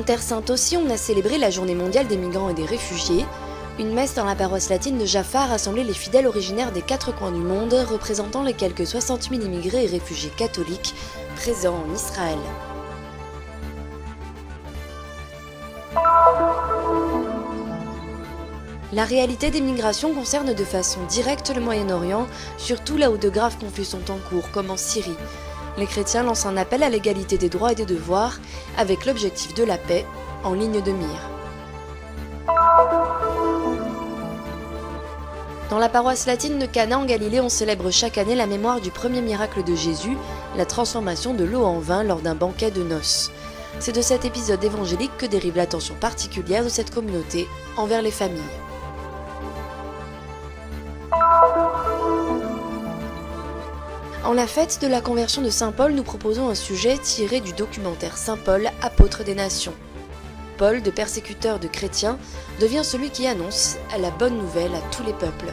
Terre Sainte aussi, on a célébré la journée mondiale des migrants et des réfugiés. Une messe dans la paroisse latine de Jaffa a rassemblé les fidèles originaires des 4 coins du monde, représentant les quelques 60 000 immigrés et réfugiés catholiques présents en Israël. La réalité des migrations concerne de façon directe le Moyen-Orient, surtout là où de graves conflits sont en cours, comme en Syrie. Les chrétiens lancent un appel à l'égalité des droits et des devoirs, avec l'objectif de la paix en ligne de mire. Dans la paroisse latine de Cana en Galilée, on célèbre chaque année la mémoire du premier miracle de Jésus, la transformation de l'eau en vin lors d'un banquet de noces. C'est de cet épisode évangélique que dérive l'attention particulière de cette communauté envers les familles. En la fête de la conversion de Saint Paul, nous proposons un sujet tiré du documentaire Saint Paul, apôtre des nations. Paul, de persécuteur de chrétiens, devient celui qui annonce la bonne nouvelle à tous les peuples.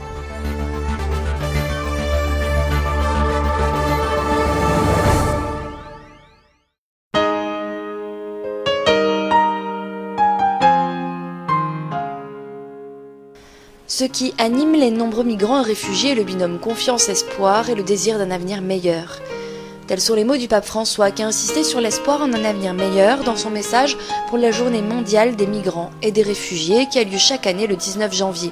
Ce qui anime les nombreux migrants et réfugiés est le binôme confiance-espoir et le désir d'un avenir meilleur. Tels sont les mots du pape François qui a insisté sur l'espoir en un avenir meilleur dans son message pour la journée mondiale des migrants et des réfugiés qui a lieu chaque année le 19 janvier.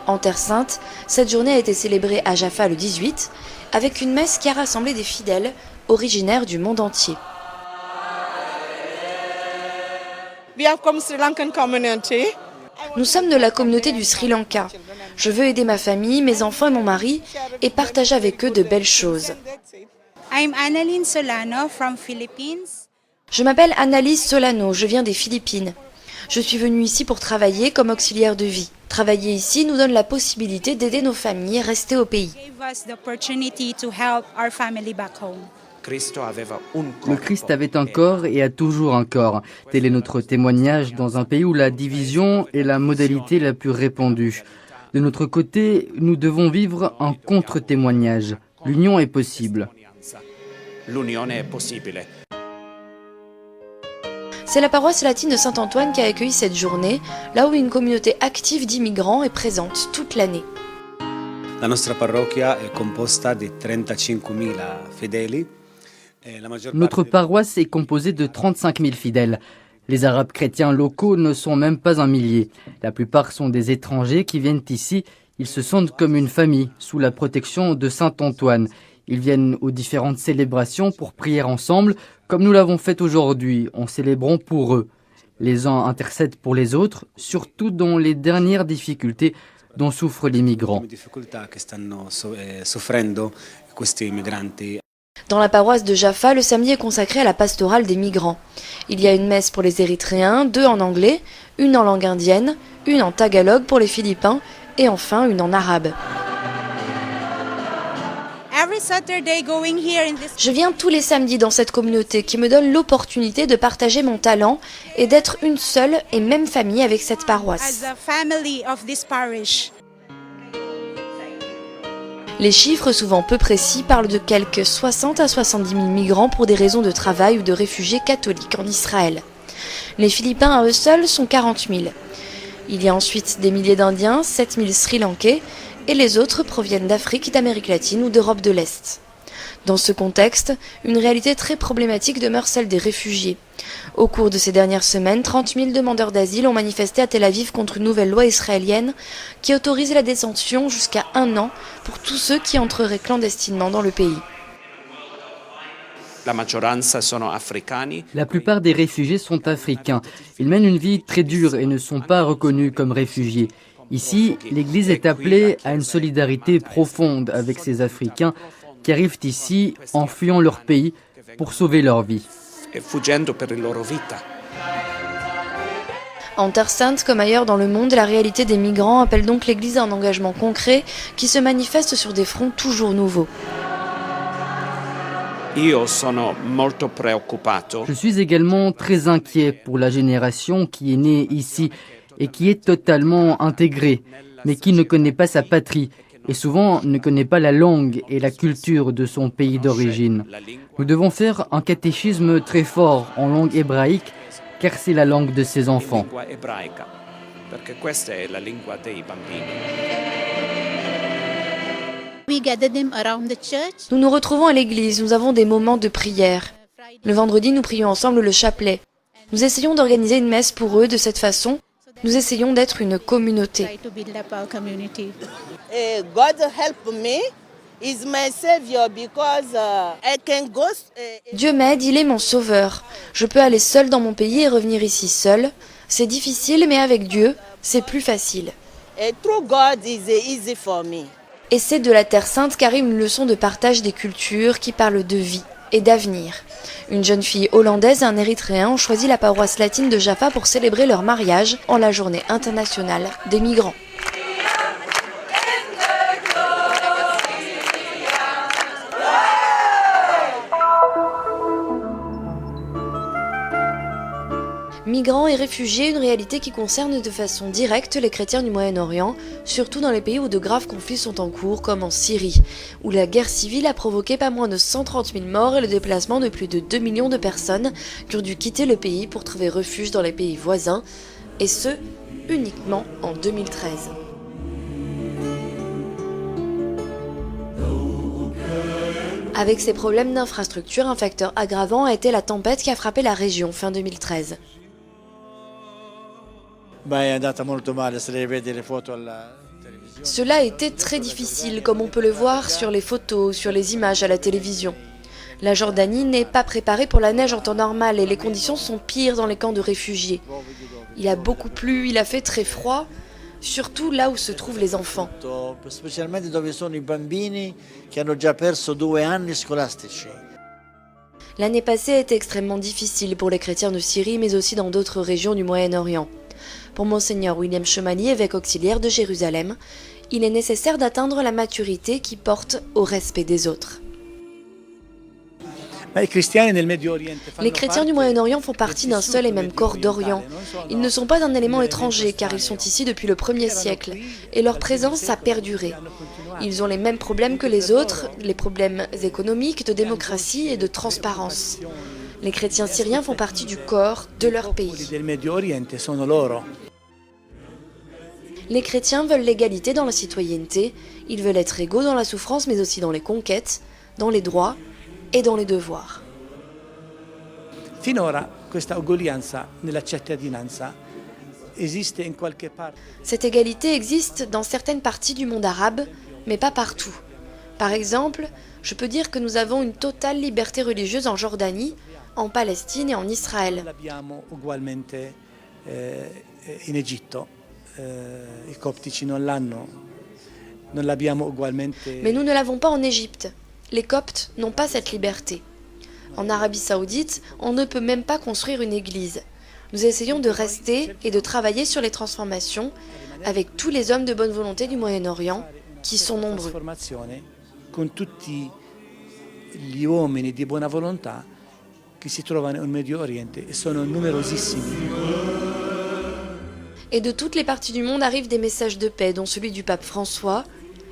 En Terre Sainte, cette journée a été célébrée à Jaffa le 18 avec une messe qui a rassemblé des fidèles originaires du monde entier. Nous sommes de la communauté du Sri Lanka. Je veux aider ma famille, mes enfants et mon mari et partager avec eux de belles choses. Je m'appelle Annalise Solano, je viens des Philippines. Je suis venue ici pour travailler comme auxiliaire de vie. Travailler ici nous donne la possibilité d'aider nos familles à rester au pays. Le Christ avait un corps et a toujours un corps. Tel est notre témoignage dans un pays où la division est la modalité la plus répandue. De notre côté, nous devons vivre un contre-témoignage. L'union est possible. C'est la paroisse latine de Saint-Antoine qui a accueilli cette journée, là où une communauté active d'immigrants est présente toute l'année. La nostra parrocchia è composta di 35.000 fedeli. Notre paroisse est composée de 35 000 fidèles. Les Arabes chrétiens locaux ne sont même pas un millier. La plupart sont des étrangers qui viennent ici. Ils se sentent comme une famille, sous la protection de Saint-Antoine. Ils viennent aux différentes célébrations pour prier ensemble, comme nous l'avons fait aujourd'hui, en célébrant pour eux. Les uns intercèdent pour les autres, surtout dans les dernières difficultés dont souffrent les migrants. Dans la paroisse de Jaffa, le samedi est consacré à la pastorale des migrants. Il y a une messe pour les Érythréens, 2 en anglais, une en langue indienne, une en tagalog pour les Philippins et enfin une en arabe. Je viens tous les samedis dans cette communauté qui me donne l'opportunité de partager mon talent et d'être une seule et même famille avec cette paroisse. Les chiffres, souvent peu précis, parlent de quelques 60 à 70 000 migrants pour des raisons de travail ou de réfugiés catholiques en Israël. Les Philippins à eux seuls sont 40 000. Il y a ensuite des milliers d'Indiens, 7 000 Sri Lankais, et les autres proviennent d'Afrique, d'Amérique latine ou d'Europe de l'Est. Dans ce contexte, une réalité très problématique demeure celle des réfugiés. Au cours de ces dernières semaines, 30 000 demandeurs d'asile ont manifesté à Tel Aviv contre une nouvelle loi israélienne qui autorise la détention jusqu'à 1 an pour tous ceux qui entreraient clandestinement dans le pays. La plupart des réfugiés sont africains. Ils mènent une vie très dure et ne sont pas reconnus comme réfugiés. Ici, l'Église est appelée à une solidarité profonde avec ces Africains qui arrivent ici en fuyant leur pays pour sauver leur vie. En Terre Sainte, comme ailleurs dans le monde, la réalité des migrants appelle donc l'Église à un engagement concret qui se manifeste sur des fronts toujours nouveaux. Je suis également très inquiet pour la génération qui est née ici et qui est totalement intégrée, mais qui ne connaît pas sa patrie et souvent ne connaît pas la langue et la culture de son pays d'origine. Nous devons faire un catéchisme très fort en langue hébraïque car c'est la langue de ses enfants. Nous nous retrouvons à l'église, nous avons des moments de prière. Le vendredi, nous prions ensemble le chapelet. Nous essayons d'organiser une messe pour eux de cette façon. Nous essayons d'être une communauté. Dieu m'aide, il est mon sauveur. Je peux aller seul dans mon pays et revenir ici seul. C'est difficile, mais avec Dieu, c'est plus facile. Et c'est de la Terre Sainte car une leçon de partage des cultures qui parle de vie et d'avenir. Une jeune fille hollandaise et un Érythréen ont choisi la paroisse latine de Jaffa pour célébrer leur mariage en la journée internationale des migrants. Migrants et réfugiés, une réalité qui concerne de façon directe les chrétiens du Moyen-Orient, surtout dans les pays où de graves conflits sont en cours, comme en Syrie, où la guerre civile a provoqué pas moins de 130 000 morts et le déplacement de plus de 2 millions de personnes qui ont dû quitter le pays pour trouver refuge dans les pays voisins, et ce, uniquement en 2013. Avec ces problèmes d'infrastructure, un facteur aggravant a été la tempête qui a frappé la région fin 2013. Cela a été très difficile, comme on peut le voir sur les photos, sur les images à la télévision. La Jordanie n'est pas préparée pour la neige en temps normal et les conditions sont pires dans les camps de réfugiés. Il a beaucoup plu, il a fait très froid, surtout là où se trouvent les enfants. L'année passée a été extrêmement difficile pour les chrétiens de Syrie, mais aussi dans d'autres régions du Moyen-Orient. Pour Monseigneur William Chomali, évêque auxiliaire de Jérusalem, il est nécessaire d'atteindre la maturité qui porte au respect des autres. Les chrétiens du Moyen-Orient font partie d'un seul et même corps d'Orient. Ils ne sont pas un élément étranger car ils sont ici depuis le 1er siècle et leur présence a perduré. Ils ont les mêmes problèmes que les autres, les problèmes économiques, de démocratie et de transparence. Les chrétiens syriens font partie du corps de leur pays. Les chrétiens veulent l'égalité dans la citoyenneté, ils veulent être égaux dans la souffrance mais aussi dans les conquêtes, dans les droits et dans les devoirs. Cette égalité existe dans certaines parties du monde arabe, mais pas partout. Par exemple, je peux dire que nous avons une totale liberté religieuse en Jordanie, en Palestine et en Israël. Mais nous ne l'avons pas en Égypte. Les Coptes n'ont pas cette liberté. En Arabie Saoudite, on ne peut même pas construire une église. Nous essayons de rester et de travailler sur les transformations avec tous les hommes de bonne volonté du Moyen-Orient, qui sont nombreux. Et de toutes les parties du monde arrivent des messages de paix, dont celui du pape François.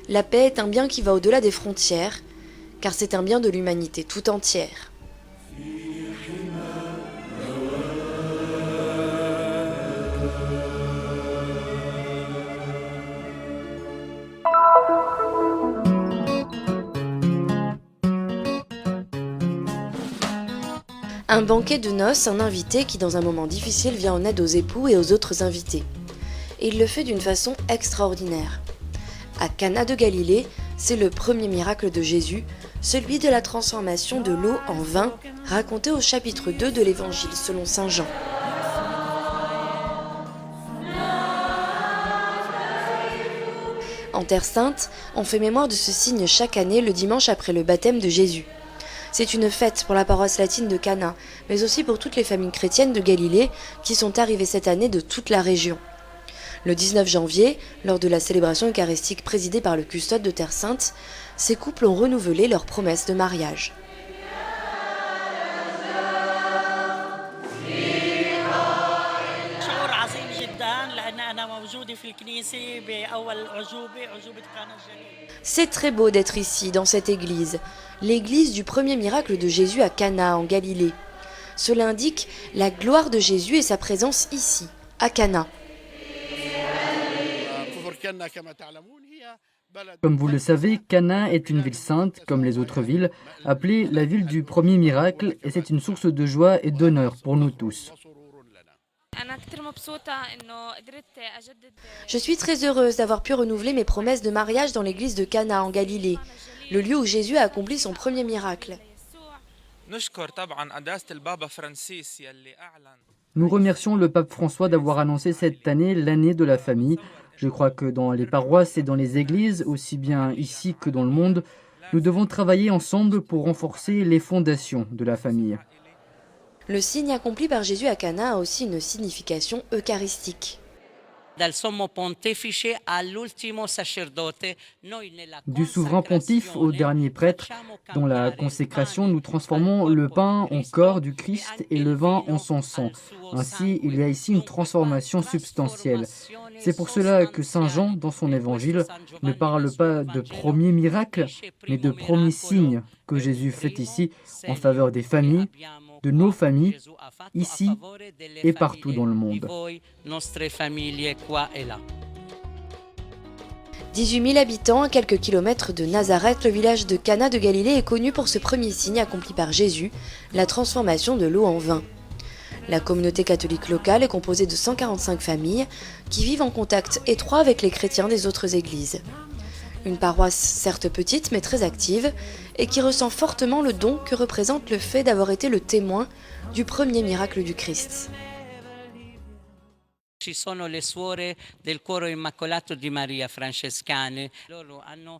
La paix est un bien qui va au-delà des frontières, car c'est un bien de l'humanité tout entière. Un banquet de noces, un invité qui dans un moment difficile vient en aide aux époux et aux autres invités. Et il le fait d'une façon extraordinaire. À Cana de Galilée, c'est le premier miracle de Jésus, celui de la transformation de l'eau en vin, raconté au chapitre 2 de l'Évangile selon saint Jean. En Terre Sainte, on fait mémoire de ce signe chaque année le dimanche après le baptême de Jésus. C'est une fête pour la paroisse latine de Cana, mais aussi pour toutes les familles chrétiennes de Galilée qui sont arrivées cette année de toute la région. Le 19 janvier, lors de la célébration eucharistique présidée par le custode de Terre Sainte, ces couples ont renouvelé leur promesse de mariage. C'est très beau d'être ici, dans cette église, l'église du premier miracle de Jésus à Cana, en Galilée. Cela indique la gloire de Jésus et sa présence ici, à Cana. Comme vous le savez, Cana est une ville sainte, comme les autres villes, appelée la ville du premier miracle, et c'est une source de joie et d'honneur pour nous tous. Je suis très heureuse d'avoir pu renouveler mes promesses de mariage dans l'église de Cana en Galilée, le lieu où Jésus a accompli son premier miracle. Nous remercions le pape François d'avoir annoncé cette année l'année de la famille. Je crois que dans les paroisses et dans les églises, aussi bien ici que dans le monde, nous devons travailler ensemble pour renforcer les fondations de la famille. Le signe accompli par Jésus à Cana a aussi une signification eucharistique. Du souverain pontife au dernier prêtre, dans la consécration, nous transformons le pain en corps du Christ et le vin en son sang. Ainsi, il y a ici une transformation substantielle. C'est pour cela que Saint Jean, dans son évangile, ne parle pas de premier miracle, mais de premier signe que Jésus fait ici en faveur des familles, de nos familles, ici et partout dans le monde. 18 000 habitants à quelques kilomètres de Nazareth, le village de Cana de Galilée est connu pour ce premier signe accompli par Jésus, la transformation de l'eau en vin. La communauté catholique locale est composée de 145 familles qui vivent en contact étroit avec les chrétiens des autres églises. Une paroisse certes petite mais très active et qui ressent fortement le don que représente le fait d'avoir été le témoin du premier miracle du Christ.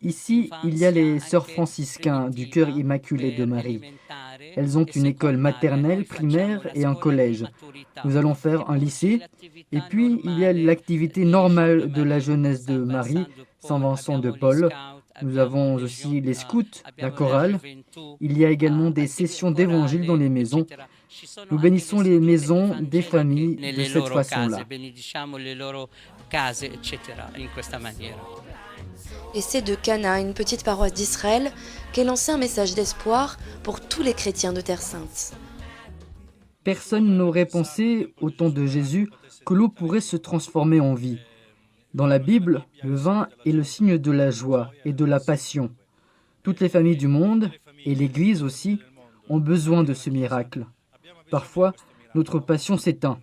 Ici, il y a les sœurs franciscains du cœur immaculé de Marie. Elles ont une école maternelle, primaire et un collège. Nous allons faire un lycée. Et puis, il y a l'activité normale de la jeunesse de Marie, Saint-Vincent de Paul. Nous avons aussi les scouts, la chorale. Il y a également des sessions d'évangile dans les maisons. Nous bénissons les maisons des familles de cette façon-là. Et c'est de Cana, une petite paroisse d'Israël, qu'est lancé un message d'espoir pour tous les chrétiens de Terre Sainte. Personne n'aurait pensé, au temps de Jésus, que l'eau pourrait se transformer en vie. Dans la Bible, le vin est le signe de la joie et de la passion. Toutes les familles du monde, et l'Église aussi, ont besoin de ce miracle. Parfois, notre passion s'éteint.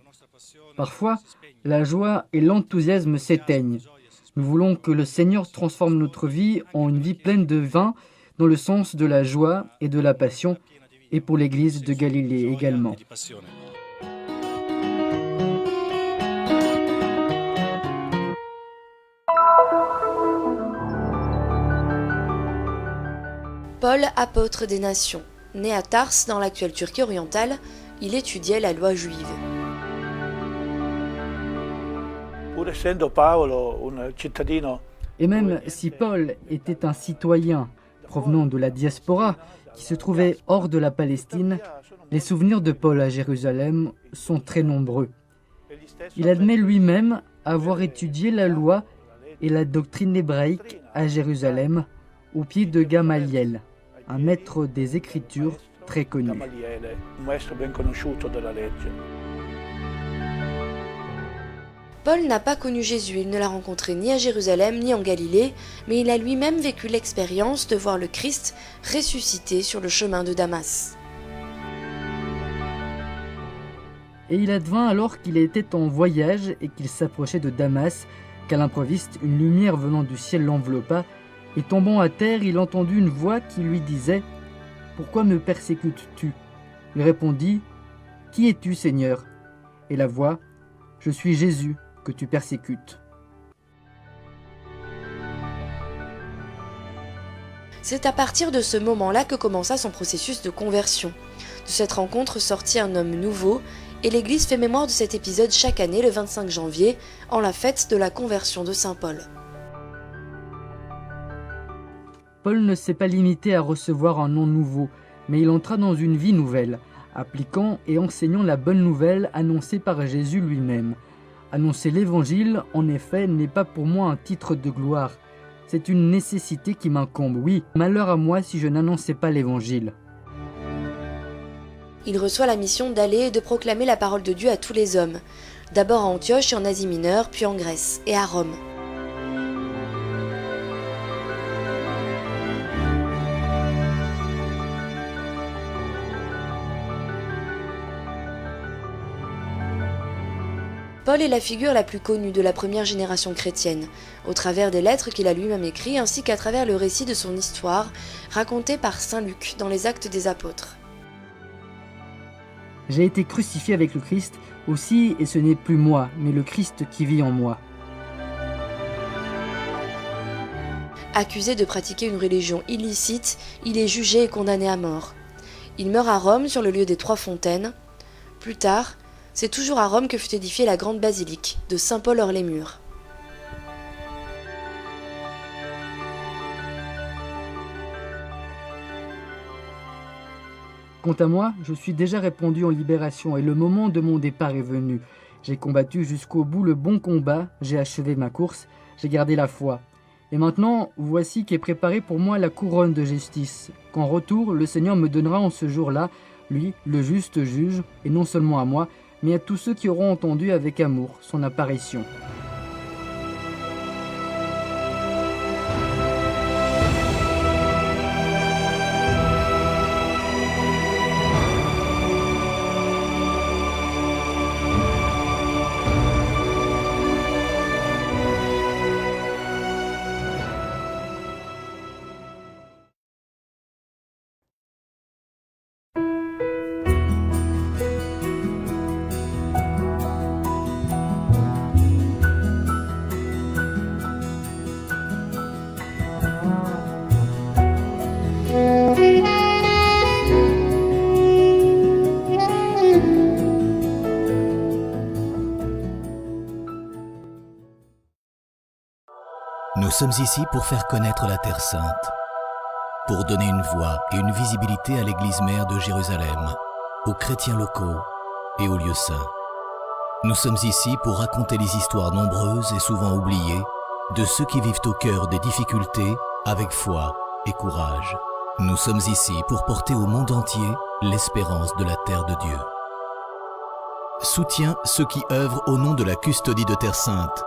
Parfois, la joie et l'enthousiasme s'éteignent. Nous voulons que le Seigneur transforme notre vie en une vie pleine de vin, dans le sens de la joie et de la passion, et pour l'Église de Galilée également. Paul, apôtre des nations. Né à Tars, dans l'actuelle Turquie orientale, il étudiait la loi juive. Et même si Paul était un citoyen provenant de la diaspora qui se trouvait hors de la Palestine, les souvenirs de Paul à Jérusalem sont très nombreux. Il admet lui-même avoir étudié la loi et la doctrine hébraïque à Jérusalem, au pied de Gamaliel, un maître des Écritures très connu. Paul n'a pas connu Jésus, il ne l'a rencontré ni à Jérusalem ni en Galilée, mais il a lui-même vécu l'expérience de voir le Christ ressuscité sur le chemin de Damas. Et il advint alors qu'il était en voyage et qu'il s'approchait de Damas, qu'à l'improviste une lumière venant du ciel l'enveloppa, et tombant à terre, il entendit une voix qui lui disait « Pourquoi me persécutes-tu » Il répondit « Qui es-tu, Seigneur » Et la voix « Je suis Jésus que tu persécutes. » C'est à partir de ce moment-là que commença son processus de conversion. De cette rencontre sortit un homme nouveau, et l'Église fait mémoire de cet épisode chaque année le 25 janvier, en la fête de la conversion de Saint Paul. Paul ne s'est pas limité à recevoir un nom nouveau, mais il entra dans une vie nouvelle, appliquant et enseignant la bonne nouvelle annoncée par Jésus lui-même. Annoncer l'Évangile, en effet, n'est pas pour moi un titre de gloire. C'est une nécessité qui m'incombe, oui. Malheur à moi si je n'annonçais pas l'Évangile. Il reçoit la mission d'aller et de proclamer la parole de Dieu à tous les hommes, d'abord à Antioche et en Asie mineure, puis en Grèce et à Rome. Paul est la figure la plus connue de la première génération chrétienne, au travers des lettres qu'il a lui-même écrites ainsi qu'à travers le récit de son histoire, raconté par saint Luc dans les Actes des Apôtres. J'ai été crucifié avec le Christ aussi, et ce n'est plus moi, mais le Christ qui vit en moi. Accusé de pratiquer une religion illicite, il est jugé et condamné à mort. Il meurt à Rome sur le lieu des Trois Fontaines. Plus tard, c'est toujours à Rome que fut édifiée la grande basilique de Saint-Paul hors les murs. Quant à moi, je suis déjà répandu en libération et le moment de mon départ est venu. J'ai combattu jusqu'au bout le bon combat, j'ai achevé ma course, j'ai gardé la foi. Et maintenant, voici qu'est préparée pour moi la couronne de justice, qu'en retour, le Seigneur me donnera en ce jour-là, lui, le juste juge, et non seulement à moi, mais à tous ceux qui auront entendu avec amour son apparition. Nous sommes ici pour faire connaître la Terre Sainte, pour donner une voix et une visibilité à l'Église mère de Jérusalem, aux chrétiens locaux et aux lieux saints. Nous sommes ici pour raconter les histoires nombreuses et souvent oubliées de ceux qui vivent au cœur des difficultés avec foi et courage. Nous sommes ici pour porter au monde entier l'espérance de la terre de Dieu. Soutiens ceux qui œuvrent au nom de la custodie de Terre Sainte